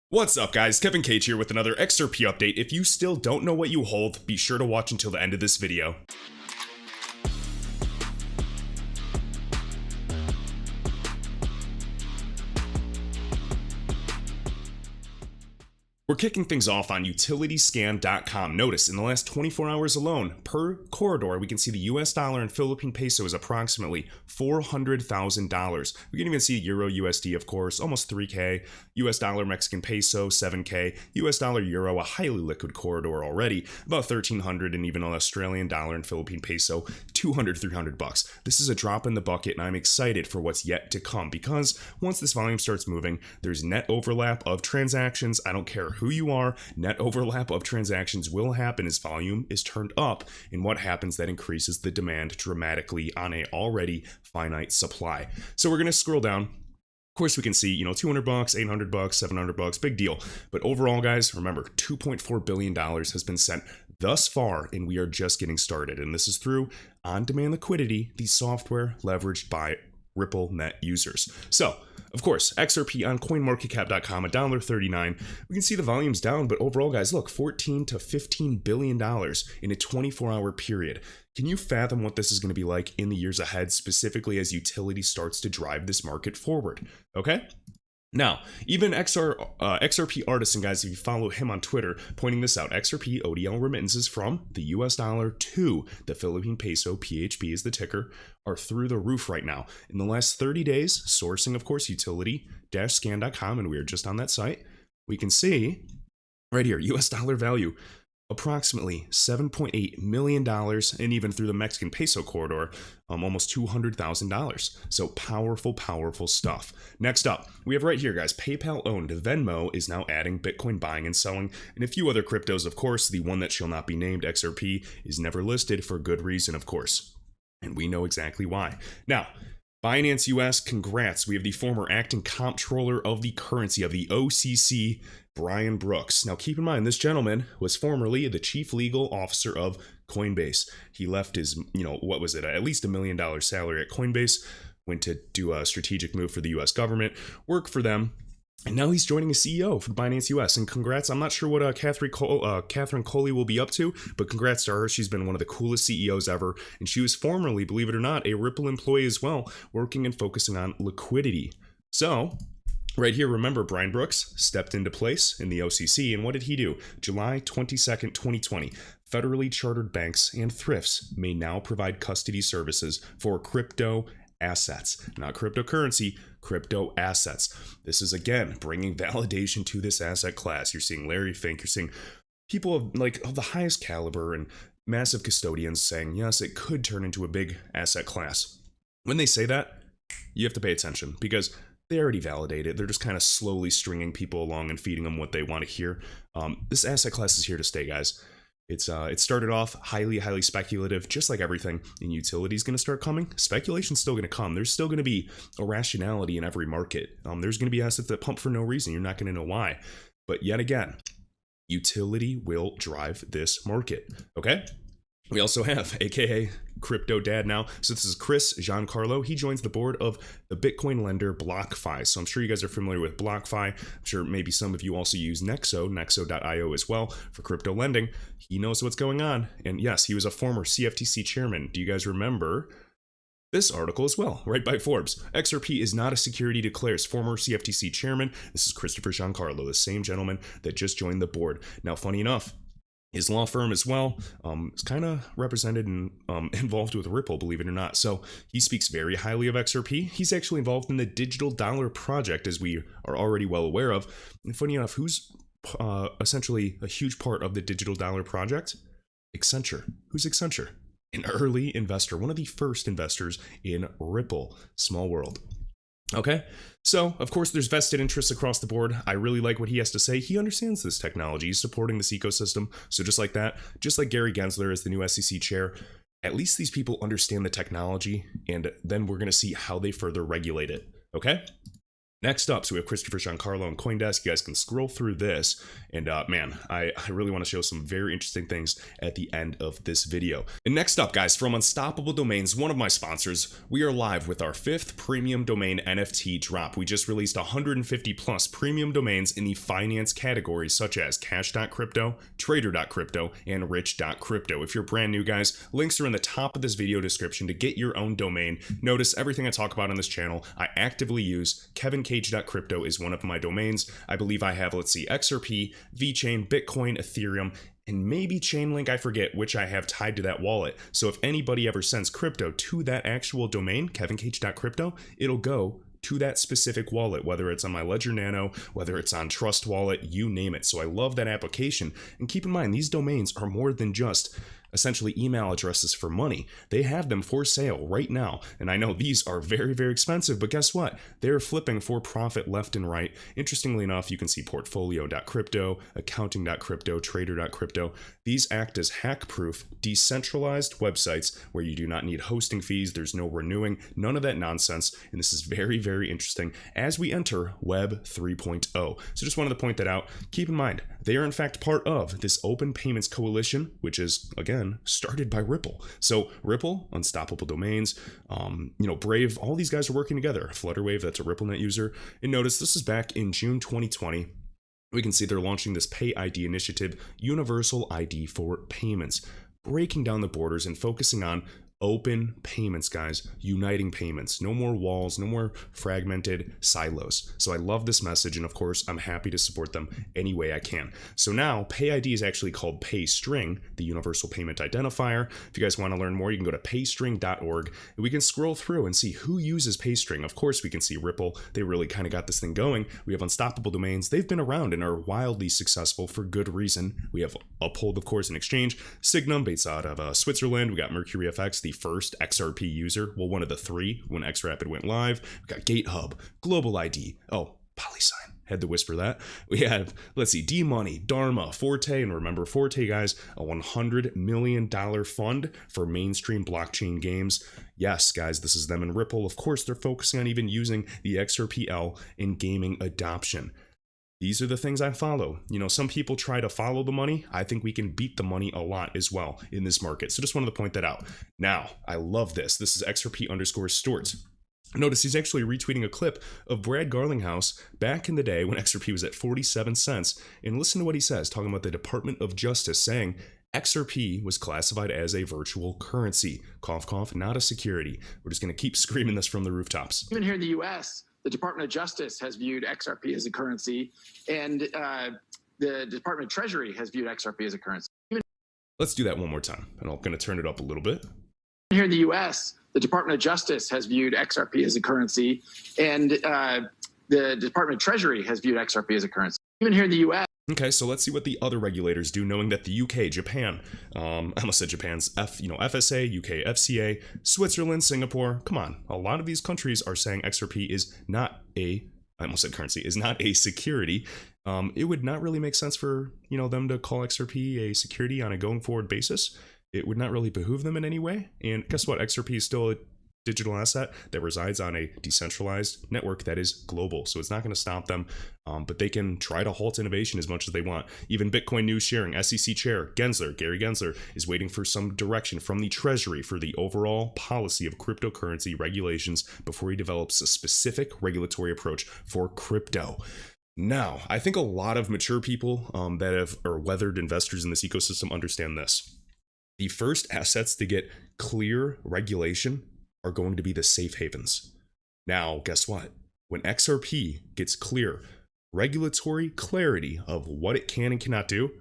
What's up guys, Kevin Cage here with another XRP update. If you still don't know what you hold, be sure to watch until the end of this video. We're kicking things off on utilityscan.com. Notice in the last 24 hours alone, per corridor, we can see the US dollar and Philippine peso is approximately $400,000. We can even see Euro USD, of course, almost 3K, US dollar Mexican peso, 7K, US dollar Euro, a highly liquid corridor already, about 1,300, and even an Australian dollar and Philippine peso, 200, 300 bucks. This is a drop in the bucket, and I'm excited for what's yet to come because once this volume starts moving, there's net overlap of transactions. I don't care who you are, net overlap of transactions will happen as volume is turned up, and what happens that increases the demand dramatically on a already finite supply. So we're going to scroll down. Of course, we can see, 200 bucks, 800 bucks, 700 bucks, big deal. But overall, guys, remember, $2.4 billion has been sent thus far, and we are just getting started. And this is through on-demand liquidity, the software leveraged by Ripple net users. So, of course, XRP on coinmarketcap.com, $1.39. We can see the volume's down, but overall, guys, look, $14 to $15 billion in a 24-hour period. Can you fathom what this is going to be like in the years ahead, specifically as utility starts to drive this market forward? Okay? Now, even XRP Artisan, guys, if you follow him on Twitter, pointing this out, XRP ODL remittances from the US dollar to the Philippine peso, PHP is the ticker, are through the roof right now. In the last 30 days, sourcing, of course, utility-scan.com, and we are just on that site, we can see right here, US dollar value, approximately $7.8 million, and even through the Mexican peso corridor, almost $200,000. So powerful, powerful stuff. Next up, we have right here, guys, PayPal owned Venmo is now adding Bitcoin buying and selling, and a few other cryptos, of course. The one that shall not be named, XRP, is never listed for good reason, of course. And we know exactly why. Now, Binance US, congrats. We have the former acting comptroller of the currency of the OCC, Brian Brooks. Now, keep in mind, this gentleman was formerly the chief legal officer of Coinbase. He left his, at least $1 million salary at Coinbase, went to do a strategic move for the US government, work for them, and now he's joining as CEO for Binance US. And congrats. I'm not sure what Catherine Coley will be up to, but congrats to her. She's been one of the coolest CEOs ever. And she was formerly, believe it or not, a Ripple employee as well, working and focusing on liquidity. So, right here, remember, Brian Brooks stepped into place in the OCC. And what did he do? July 22nd, 2020. Federally chartered banks and thrifts may now provide custody services for crypto assets, not cryptocurrency, crypto assets. This is, again, bringing validation to this asset class. You're seeing Larry Fink, you're seeing people of the highest caliber and massive custodians saying, yes, it could turn into a big asset class. When they say that, you have to pay attention because they already validate it. They're just kind of slowly stringing people along and feeding them what they want to hear. This asset class is here to stay, guys. It started off highly speculative, just like everything, and utility is going to start coming. Speculation's still going to come. There's still going to be irrationality in every market. There's going to be assets that pump for no reason. You're not going to know why. But yet again, utility will drive this market. Okay? We also have, aka Crypto Dad now. So this is Chris Giancarlo. He joins the board of the Bitcoin lender BlockFi. So I'm sure you guys are familiar with BlockFi. I'm sure maybe some of you also use Nexo.io as well for crypto lending. He knows what's going on. And yes, he was a former CFTC chairman. Do you guys remember this article as well, right by Forbes? XRP is not a security, declares former CFTC chairman. This is Christopher Giancarlo, the same gentleman that just joined the board. Now, funny enough, his law firm as well is kind of represented and involved with Ripple, believe it or not. So he speaks very highly of XRP. He's actually involved in the digital dollar project, as we are already well aware of. And funny enough, who's essentially a huge part of the digital dollar project? Accenture. Who's Accenture? An early investor, one of the first investors in Ripple. Small world. Okay, so of course there's vested interests across the board. I really like what he has to say. He understands this technology. He's supporting this ecosystem. So just like that, just like Gary Gensler is the new SEC chair, at least these people understand the technology, and then we're going to see how they further regulate it. Okay? Next up, so we have Christopher Giancarlo and CoinDesk. You guys can scroll through this, and man, I really want to show some very interesting things at the end of this video. And next up, guys, from Unstoppable Domains, one of my sponsors, we are live with our 5th premium domain NFT drop. We just released 150 plus premium domains in the finance categories, such as Cash.crypto, Trader.crypto, and Rich.crypto. If you're brand new, guys, links are in the top of this video description to get your own domain. Notice everything I talk about on this channel, I actively use. Cage.crypto is one of my domains. I believe I have, let's see, XRP, VeChain, Bitcoin, Ethereum, and maybe Chainlink, I forget, which I have tied to that wallet. So if anybody ever sends crypto to that actual domain, kevincage.crypto, it'll go to that specific wallet, whether it's on my Ledger Nano, whether it's on Trust Wallet, you name it. So I love that application. And keep in mind, these domains are more than just essentially email addresses for money. They have them for sale right now. And I know these are very, very expensive, but guess what? They're flipping for profit left and right. Interestingly enough, you can see portfolio.crypto, accounting.crypto, trader.crypto. These act as hack-proof, decentralized websites where you do not need hosting fees. There's no renewing, none of that nonsense. And this is very, very interesting as we enter Web 3.0. So just wanted to point that out. Keep in mind, they are in fact part of this open payments coalition, which is, again, started by Ripple. So Ripple, Unstoppable Domains, Brave, all these guys are working together. Flutterwave, that's a RippleNet user. And notice this is back in June 2020. We can see they're launching this Pay ID initiative, Universal ID for payments, breaking down the borders and focusing on open payments, guys, uniting payments. No more walls, no more fragmented silos. So I love this message, and of course, I'm happy to support them any way I can. So now, PayID is actually called PayString, the Universal Payment Identifier. If you guys want to learn more, you can go to paystring.org, and we can scroll through and see who uses PayString. Of course, we can see Ripple. They really kind of got this thing going. We have Unstoppable Domains. They've been around and are wildly successful for good reason. We have Uphold, of course, an exchange. Signum, based out of Switzerland. We got Mercury FX, the first XRP user, well, one of the 3 when XRapid went live. We got GateHub, Global ID, PolySign, had to whisper that. We have, let's see, D-Money, Dharma, Forte, and remember Forte, guys, a $100 million fund for mainstream blockchain games. Yes, guys, this is them and Ripple. Of course, they're focusing on even using the XRPL in gaming adoption. These are the things I follow. Some people try to follow the money. I think we can beat the money a lot as well in this market. So just wanted to point that out. Now, I love this. This is XRP_Storts. Notice he's actually retweeting a clip of Brad Garlinghouse back in the day when XRP was at 47 cents. And listen to what he says, talking about the Department of Justice saying XRP was classified as a virtual currency. Cough, cough, not a security. We're just going to keep screaming this from the rooftops. Even here in the U.S., the Department of Justice has viewed XRP as a currency, and the Department of Treasury has viewed XRP as a currency. Let's do that one more time, and I'm going to turn it up a little bit. Here in the U.S., the Department of Justice has viewed XRP as a currency, and the Department of Treasury has viewed XRP as a currency. Even here in the U.S. Okay, so let's see what the other regulators do, knowing that the UK, Japan, I almost said Japan's FSA, UK FCA, Switzerland, Singapore, come on, a lot of these countries are saying XRP is not I almost said currency, is not a security. It would not really make sense for, them to call XRP a security on a going forward basis. It would not really behoove them in any way. And guess what? XRP is still a digital asset that resides on a decentralized network that is global. So it's not going to stop them, but they can try to halt innovation as much as they want. Even Bitcoin News Sharing, SEC Chair Gary Gensler, is waiting for some direction from the Treasury for the overall policy of cryptocurrency regulations before he develops a specific regulatory approach for crypto. Now, I think a lot of mature people are weathered investors in this ecosystem understand this. The first assets to get clear regulation are going to be the safe havens. Now, guess what? When XRP gets clear regulatory clarity of what it can and cannot do,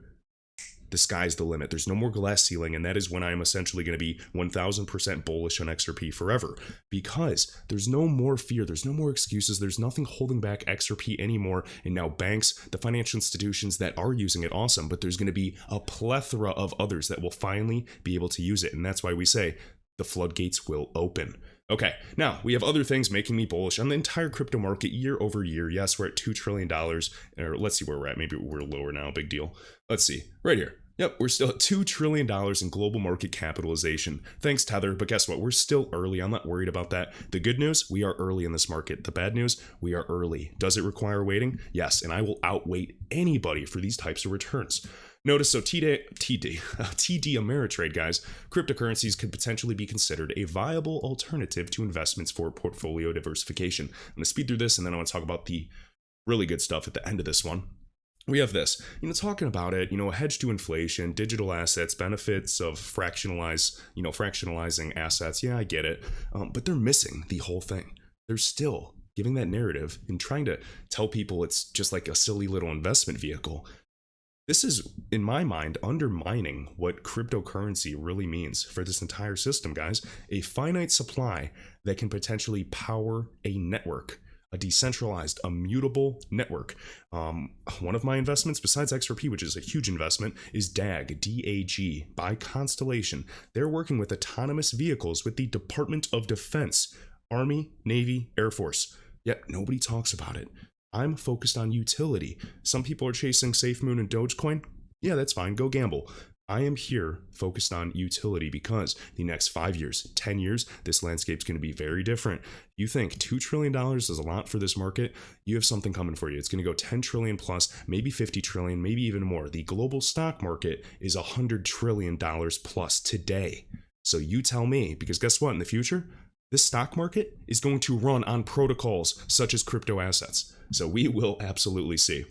the sky's the limit. There's no more glass ceiling, and that is when I'm essentially going to be 1000% bullish on XRP forever, because there's no more fear, there's no more excuses, there's nothing holding back XRP anymore. And now banks, the financial institutions that are using it, awesome, but there's going to be a plethora of others that will finally be able to use it, and that's why we say the floodgates will open. Okay, now we have other things making me bullish on the entire crypto market year over year. Yes, we're at $2 trillion, or let's see where we're at. Maybe we're lower now, big deal. Let's see, right here. Yep, we're still at $2 trillion in global market capitalization. Thanks, Tether, but guess what? We're still early. I'm not worried about that. The good news, we are early in this market. The bad news, we are early. Does it require waiting? Yes, and I will outwait anybody for these types of returns. Notice, so TD Ameritrade, guys, cryptocurrencies could potentially be considered a viable alternative to investments for portfolio diversification. I'm going to speed through this, and then I want to talk about the really good stuff at the end of this one. We have this, talking about it, a hedge to inflation, digital assets, benefits of fractionalizing assets. Yeah, I get it. But they're missing the whole thing. They're still giving that narrative and trying to tell people it's just like a silly little investment vehicle. This is, in my mind, undermining what cryptocurrency really means for this entire system, guys. A finite supply that can potentially power a network. A decentralized, immutable network. One of my investments, besides XRP, which is a huge investment, is DAG, D-A-G, by Constellation. They're working with autonomous vehicles with the Department of Defense, Army, Navy, Air Force. Yet nobody talks about it. I'm focused on utility. Some people are chasing SafeMoon and Dogecoin. Yeah, that's fine. Go gamble. I am here focused on utility because the next 5 years, 10 years, this landscape's going to be very different. You think $2 trillion is a lot for this market? You have something coming for you. It's going to go 10 trillion plus, maybe 50 trillion, maybe even more. The global stock market is $100 trillion plus today. So you tell me, because guess what? In the future, this stock market is going to run on protocols such as crypto assets. So we will absolutely see.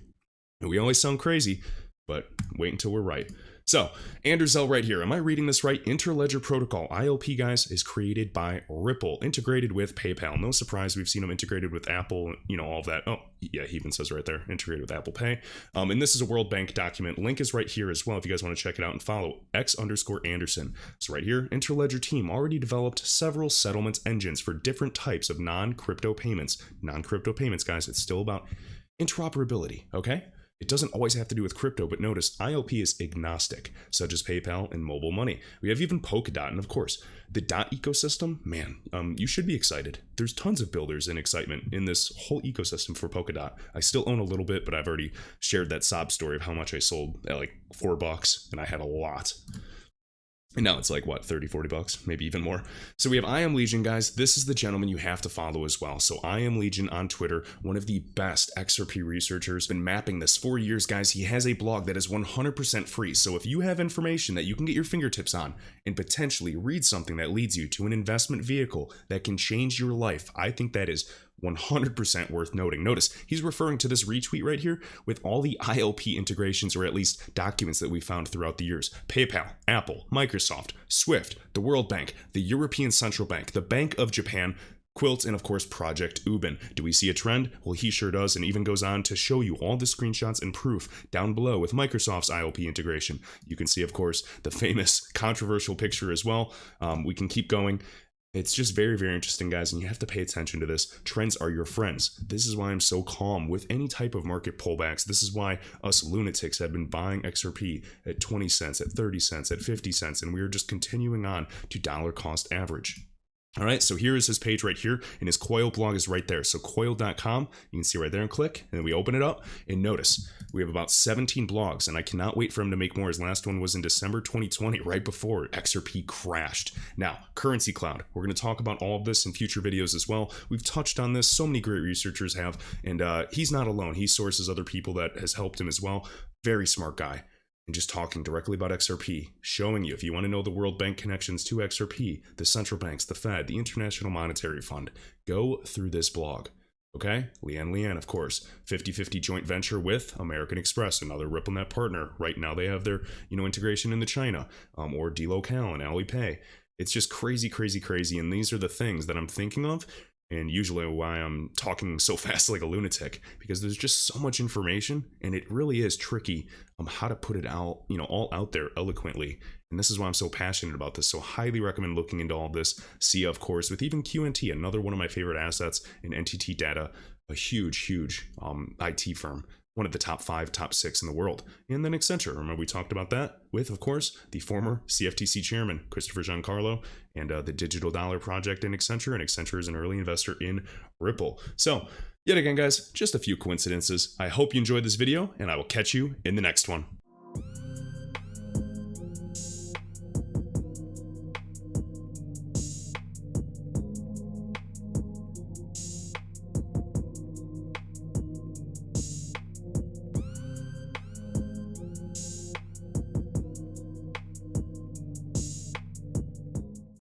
And we always sound crazy, but wait until we're right. So, Anderzel right here. Am I reading this right? Interledger Protocol, ILP, guys, is created by Ripple, integrated with PayPal. No surprise, we've seen them integrated with Apple, all of that. Oh, yeah, he even says right there, integrated with Apple Pay. And this is a World Bank document. Link is right here as well if you guys want to check it out and follow X_Anderson. So right here, Interledger team already developed several settlement engines for different types of non-crypto payments. Non-crypto payments, guys, it's still about interoperability, okay? It doesn't always have to do with crypto, but notice ILP is agnostic, such as PayPal and mobile money. We have even Polkadot, and of course, the DOT ecosystem, man, you should be excited. There's tons of builders and excitement in this whole ecosystem for Polkadot. I still own a little bit, but I've already shared that sob story of how much I sold at like $4, and I had a lot. And now it's like, what, $30, $40, maybe even more. So we have I Am Legion, guys. This is the gentleman you have to follow as well. So I Am Legion on Twitter, one of the best XRP researchers, been mapping this for years, guys. He has a blog that is 100% free. So if you have information that you can get your fingertips on and potentially read something that leads you to an investment vehicle that can change your life, I think that is 100% worth noting. Notice he's referring to this retweet right here with all the ILP integrations, or at least documents that we found throughout the years. PayPal, Apple, Microsoft, Swift, the World Bank, the European Central Bank, the Bank of Japan, Quilt, and of course Project Ubin. Do we see a trend? Well, he sure does, and even goes on to show you all the screenshots and proof down below with Microsoft's ILP integration. You can see, of course, the famous controversial picture as well. We can keep going. It's just very, very interesting, guys, and you have to pay attention to this. Trends are your friends. This is why I'm so calm with any type of market pullbacks. This is why us lunatics have been buying XRP at 20 cents, at 30 cents, at 50 cents, and we are just continuing on to dollar cost average. All right, so here is his page right here, and his Coil blog is right there. So coil.com, you can see right there and click, and then we open it up, and notice we have about 17 blogs, and I cannot wait for him to make more. His last one was in December 2020, right before XRP crashed. Now, Currency Cloud, we're going to talk about all of this in future videos as well. We've touched on this, so many great researchers have, and he's not alone. He sources other people that has helped him as well. Very smart guy. And just talking directly about XRP, showing you, if you want to know the World Bank connections to XRP, the central banks, the Fed, the International Monetary Fund, go through this blog. Okay? Leanne, of course. 50-50 joint venture with American Express, another RippleNet partner. Right now they have their, integration into China, or DLocale and Alipay. It's just crazy, crazy, crazy. And these are the things that I'm thinking of. And usually why I'm talking so fast like a lunatic, because there's just so much information, and it really is tricky how to put it out, all out there eloquently. And this is why I'm so passionate about this. So highly recommend looking into all this. SIA, of course, with even QNT, another one of my favorite assets in NTT Data, a huge IT firm. One of the top 5, top 6 in the world. And then Accenture. Remember we talked about that with, of course, the former CFTC chairman, Christopher Giancarlo, and the Digital Dollar Project in Accenture. And Accenture is an early investor in Ripple. So, yet again, guys, just a few coincidences. I hope you enjoyed this video, and I will catch you in the next one.